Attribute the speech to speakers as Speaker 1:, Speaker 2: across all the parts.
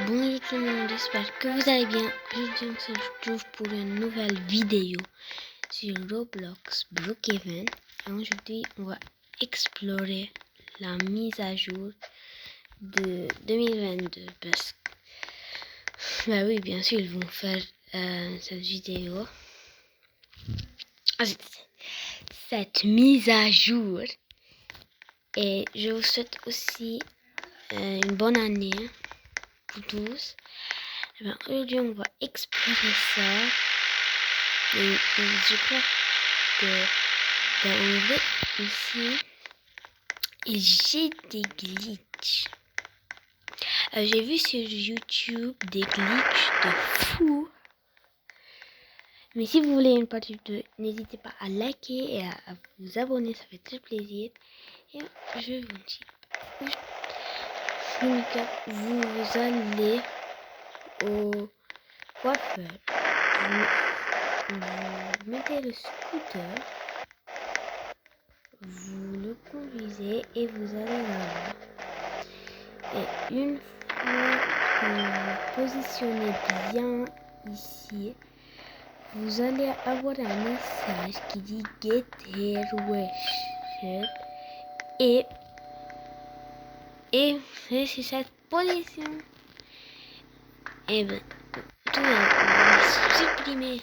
Speaker 1: Bonjour tout le monde, j'espère que vous allez bien. Aujourd'hui on se retrouve pour une nouvelle vidéo sur Roblox Brookhaven. Et aujourd'hui on va explorer la mise à jour de 2022. Parce que, bah oui, bien sûr ils vont faire cette vidéo. Cette mise à jour. Et je vous souhaite aussi une bonne année pour tous. Eh ben, aujourd'hui, on va explorer ça. Et je crois que en vrai, ici, j'ai des glitches. J'ai vu sur YouTube des glitches de fou. Mais si vous voulez une partie 2, n'hésitez pas à liker et à vous abonner, ça fait très plaisir. Et je vais vous dire. Vous allez au coiffeur. Vous mettez le scooter, vous le conduisez et vous allez là-bas. Et une fois que vous positionnez bien ici, vous allez avoir un message qui dit Get Here Wish. Et c'est cette position. Et ben, tout va supprimer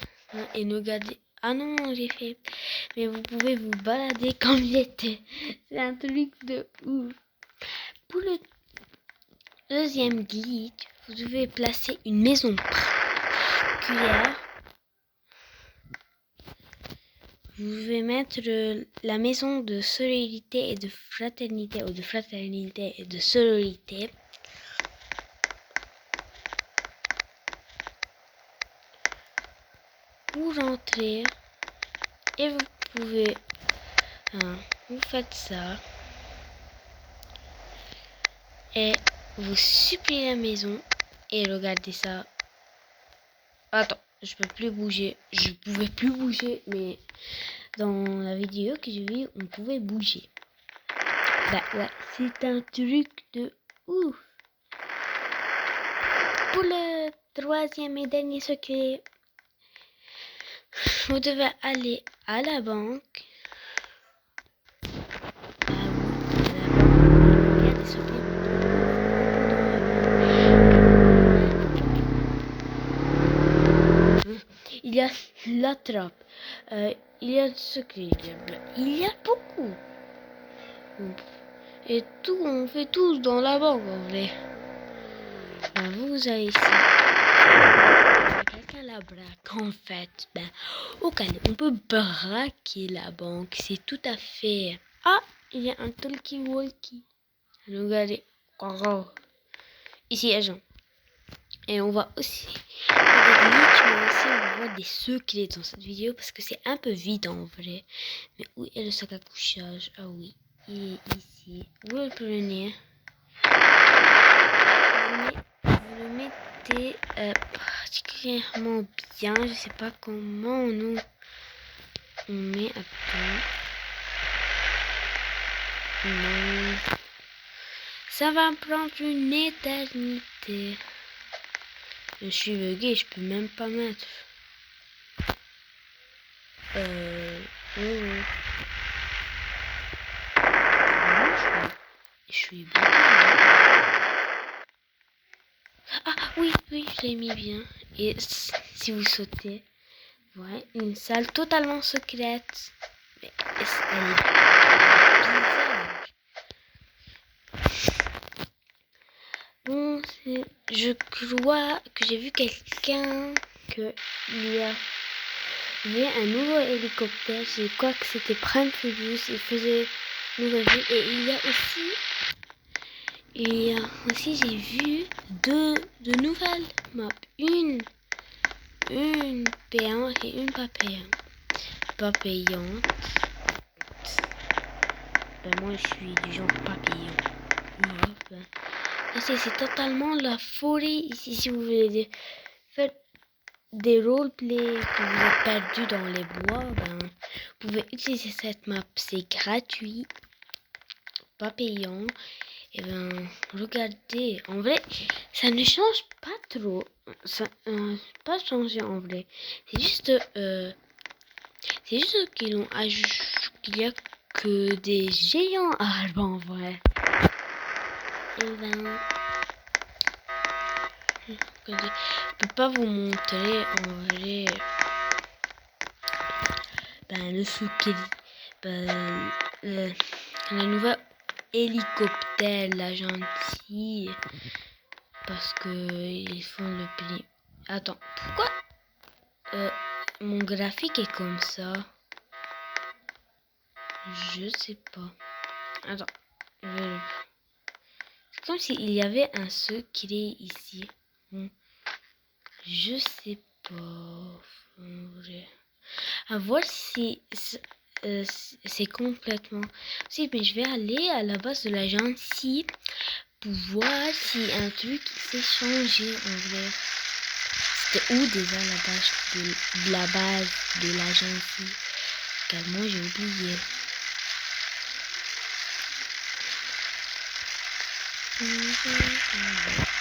Speaker 1: et ne garder. Ah non, j'ai fait. Mais vous pouvez vous balader comme j'étais. C'est un truc de ouf. Pour le deuxième glitch, vous devez placer une maison particulière. Vous devez mettre la maison de sororité et de fraternité, ou de fraternité et de sororité. Vous rentrez et vous pouvez, vous faites ça et vous supprimez la maison et regardez ça. Attends, je peux plus bouger. Je pouvais plus bouger, mais dans la vidéo que j'ai vue, on pouvait bouger. Bah, c'est un truc de ouf. Pour le troisième et dernier secret, vous devez aller à la banque. Il y a la trappe, il y a le secret, il y a beaucoup. Et tout, on fait tous dans la banque en vrai. Ben, vous allez ici. Quelqu'un la braque en fait. Ben, au cas où on peut braquer la banque, c'est tout à fait. Ah, il y a un talkie-walkie. Regardez. Oh. Ici, agent. Et on va aussi des glitches, mais aussi on va voir des secrets dans cette vidéo parce que c'est un peu vide en vrai. Mais où est le sac à couchage? Ah oui, il est ici. Vous le prenez. Vous le mettez particulièrement bien. Je sais pas comment on met à temps. Non. Ça va me prendre une éternité. Je suis bugué, je peux même pas mettre. Je suis bugué. Ah oui, je l'ai mis bien. Et si vous sautez, ouais, une salle totalement secrète. Mais elle est bizarre. Bon, je crois que j'ai vu quelqu'un il y avait un nouveau hélicoptère. Je crois que c'était Prime Furious. Il faisait une nouvelle vie. Et il y a aussi j'ai vu deux nouvelles maps. Une payante et une pas payante. Pas payante. Ben, moi je suis du genre pas payant. C'est totalement la forêt ici. Si vous voulez faire des roleplays que vous êtes perdu dans les bois, ben, vous pouvez utiliser cette map. C'est gratuit, pas payant. Et ben, regardez, en vrai, ça ne change pas trop. Ça pas changé en vrai. C'est juste qu'ils ont qu'il y a que des géants arbres en vrai. Et ben, regardez, je peux pas vous montrer en vrai. Ben, le souquet, ben, la nouvelle hélicoptère, la gentille, parce que ils font le pli. Attends, pourquoi mon graphique est comme ça? Je sais pas. Attends, c'est comme s'il y avait un secret ici. Bon, je sais pas. En vrai. À voir si c'est complètement. Si, mais je vais aller à la base de la gentille pour voir si un truc s'est changé en vrai. C'était où déjà la base de la gentille? Car moi j'ai oublié. On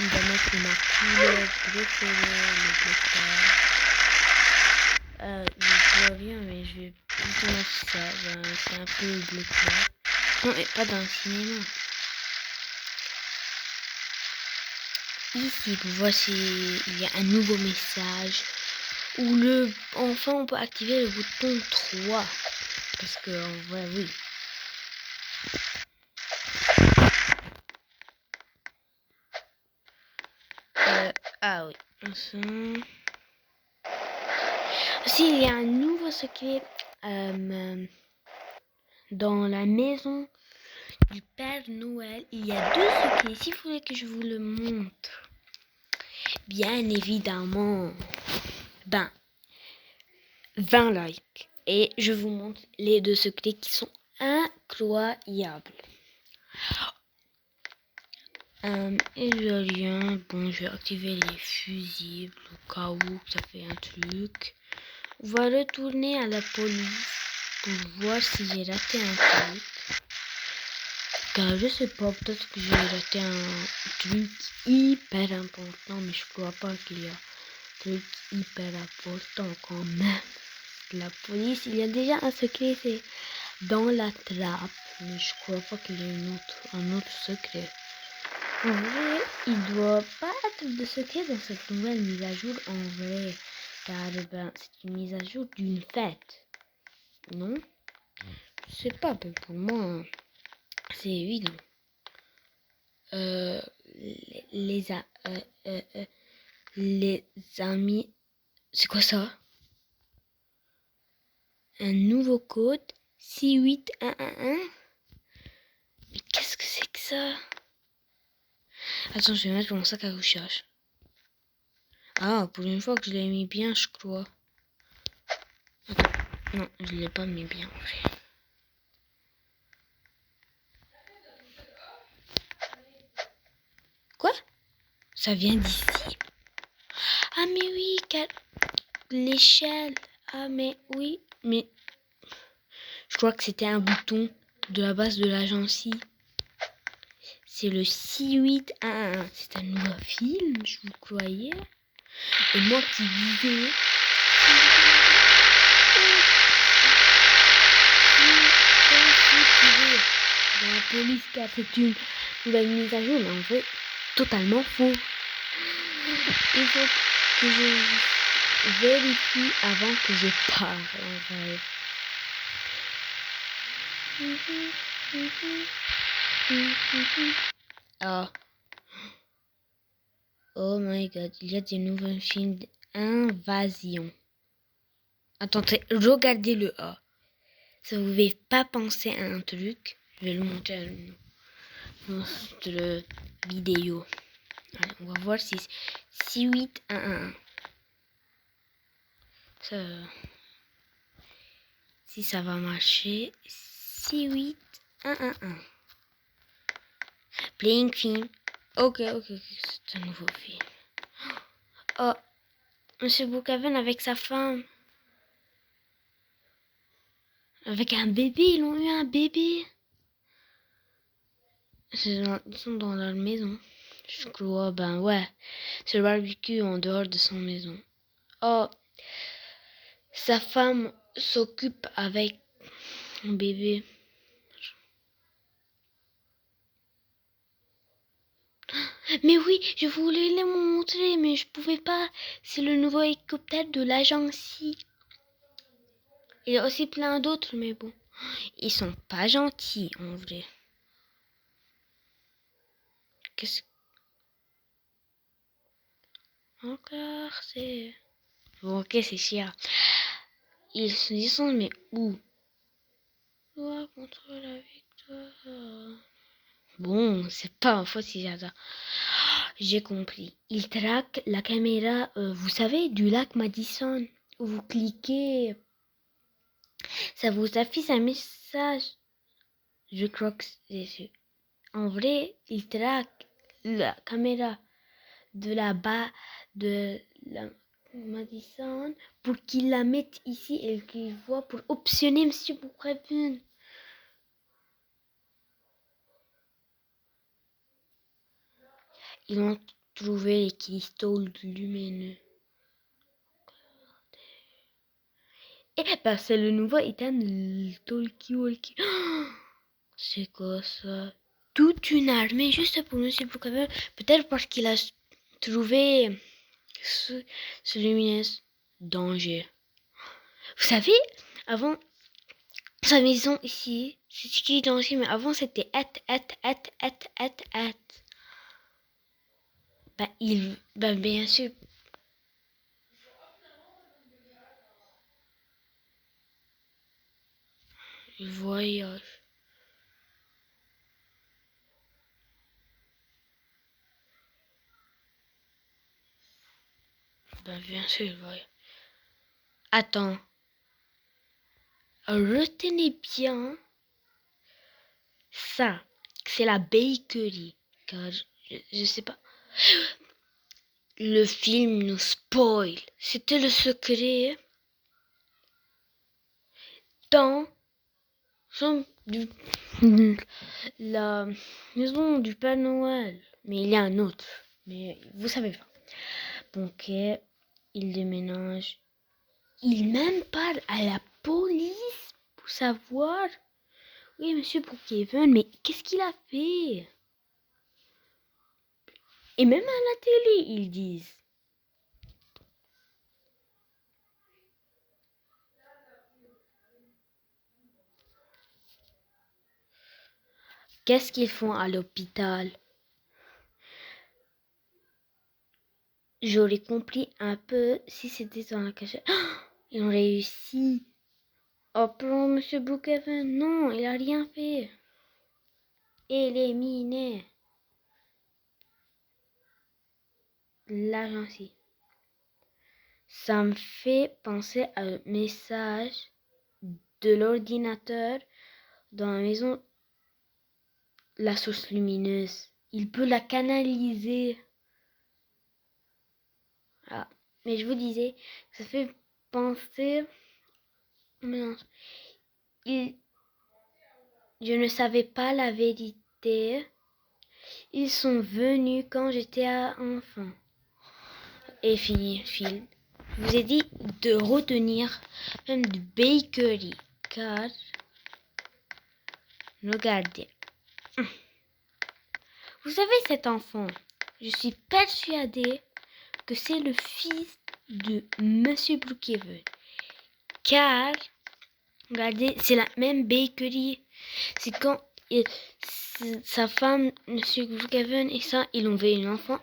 Speaker 1: va mettre ma couleur préférée, le bleu clair. Je vois bien, mais je vais plutôt mettre ça. Ben, c'est un peu bleu clair. Non, mais pas dans le cinéma. Ici, pour voir s'il y a un nouveau message. Ou enfin, on peut activer le bouton 3. Parce que, en vrai, oui. Ah oui. Aussi, il y a un nouveau secret dans la maison du Père Noël. Il y a 2 secrets. S'il faudrait que je vous le montre. Bien évidemment. Ben, 20 likes. Et je vous montre les 2 secrets qui sont incroyables. Et le lien, bon, je vais activer les fusibles au cas où ça fait un truc. On va retourner à la police pour voir si j'ai raté un truc. Car je sais pas, peut-être que j'ai raté un truc hyper important, mais je crois pas qu'il y a un truc hyper important quand même. La police, il y a déjà un secret, c'est dans la trappe, mais je crois pas qu'il y ait un autre secret. En vrai, il doit pas être de secret dans cette nouvelle mise à jour en vrai, car ben, c'est une mise à jour d'une fête, non? Je sais pas, mais pour moi, c'est évident. Les amis, c'est quoi ça? Un nouveau code 68111. Mais qu'est-ce que c'est que ça? Attends, je vais mettre mon sac à couchage. Ah, pour une fois que je l'ai mis bien, je crois. Attends, non, je l'ai pas mis bien en vrai. Quoi? Ça vient d'ici? Ah mais oui, l'échelle. Ah mais oui, mais je crois que c'était un bouton de la base de la gentille. C'est le 68111. C'est un nouveau film, je vous croyais. Et moi qui disais... Dans la police car c'est une nouvelle mise à jour, mais en vrai, totalement faux. Il faut que je vérifie avant que je parle. En vrai. Ah. Oh my god, il y a des nouveaux films d'invasion. Attendez, regardez le A. Si vous ne pouvez pas penser à un truc, je vais le montrer à notre vidéo. Allez, on va voir si 68111. Si ça va marcher. 68111. Playing film. Ok, c'est un nouveau film. Oh, Monsieur Brookhaven avec sa femme. Avec un bébé, ils ont eu un bébé. Ils sont dans leur maison. Je crois, ben ouais. C'est le barbecue en dehors de son maison. Oh, sa femme s'occupe avec un bébé. Mais oui, je voulais les montrer, mais je pouvais pas. C'est le nouveau hélicoptère de l'agence. Il y a aussi plein d'autres, mais bon. Ils sont pas gentils, en vrai. Qu'est-ce encore c'est... Bon, ok, c'est cher. Ils se disent, mais où? Dois contre la victoire. Bon, c'est pas un faux si j'adore. J'ai compris. Il traque la caméra, vous savez, du lac Madison. Vous cliquez, ça vous affiche un message. Je crois que c'est sûr. En vrai, il traque la caméra de là-bas, de la Madison, pour qu'il la mette ici et qu'il voit pour optionner Monsieur Brookhaven. Ils ont trouvé les cristaux lumineux. Eh ben, c'est le nouveau Ethan Talkie-Walkie. Oh, c'est quoi ça? Toute une armée juste pour Monsieur Brookhaven. Peut-être parce qu'il a trouvé ce lumineux danger. Vous savez, avant, sa maison ici, c'est écrit danger, mais avant c'était Ben, bien sûr. Il voyage. Ben, bien sûr, il voyage. Attends. Retenez bien ça. C'est la bakery. Car je sais pas. Le film nous spoil. C'était le secret dans la maison du Père Noël. Mais il y a un autre. Mais vous savez pas. Donc, il déménage. Il même parle à la police pour savoir. Oui, monsieur Brookhaven, mais qu'est-ce qu'il a fait? Et même à la télé, ils disent. Qu'est-ce qu'ils font à l'hôpital? J'aurais compris un peu si c'était dans la cachette. Oh, ils ont réussi. Oh, pour monsieur Brookhaven, non, il a rien fait. Éliminé. L'agence. Ça me fait penser à un message de l'ordinateur dans la maison. La source lumineuse. Il peut la canaliser. Ah. Mais je vous disais, ça fait penser. Non. Je ne savais pas la vérité. Ils sont venus quand j'étais enfant. Et fini le film. Je vous ai dit de retenir même de bakery. Car, regardez. Vous savez cet enfant, je suis persuadée que c'est le fils de Monsieur Brookhaven. Car, regardez, c'est la même bakery. C'est quand sa femme, Monsieur Brookhaven et ça, ils ont eu un enfant.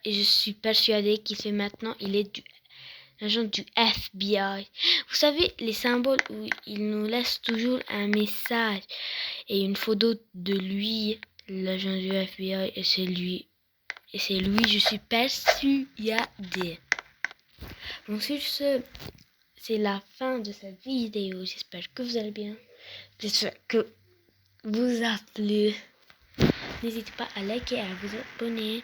Speaker 1: Et je suis persuadée qu'il fait maintenant, il est l'agent du FBI. Vous savez, les symboles où il nous laisse toujours un message et une photo de lui, l'agent du FBI, et c'est lui. Et c'est lui, je suis persuadée. Donc sur ce, c'est la fin de cette vidéo. J'espère que vous allez bien. J'espère que vous a plu. N'hésitez pas à liker et à vous abonner.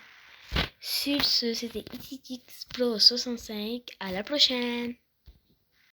Speaker 1: Sur ce, c'était ITX Pro 65. À la prochaine.